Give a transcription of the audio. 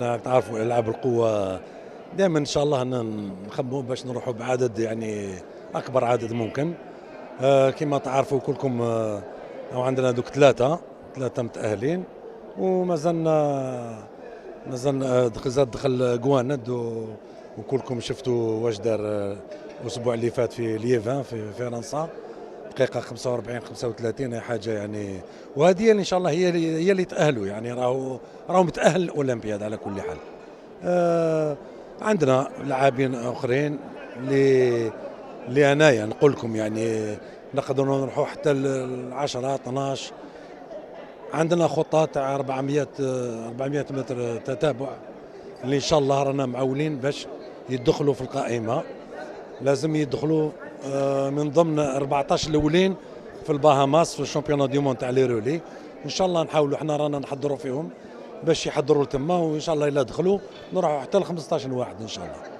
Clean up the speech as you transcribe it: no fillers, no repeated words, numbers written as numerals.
تعرفوا العاب القوى دائما ان شاء الله نخمموا باش نروحوا بعدد يعني اكبر عدد ممكن. كما تعرفوا كلكم، أو عندنا دوك ثلاثه متاهلين، ومازلنا زاد دخل جواند وكلكم شفتوا واش دار الاسبوع اللي فات في ليفان في فرنسا، دقيقة 45 35 هي حاجة يعني. وهذه اللي ان شاء الله هي اللي تأهلوا، يعني راهو متأهل الأولمبياد على كل حال. عندنا لاعبين اخرين اللي انايا نقول لكم يعني نقدروا نروحوا حتى ل 10 12. عندنا خطة تاع 400 متر تتابع اللي ان شاء الله رانا معولين باش يدخلوا في القائمة. لازم يدخلوا من ضمن 14 الاولين في الباهاماس في الشامبيون دي مون تاع لي رولي. ان شاء الله نحاولوا، احنا رانا نحضروا فيهم باش يحضروا تما، وان شاء الله الا دخلوا نروحوا حتى ل 15 واحد ان شاء الله.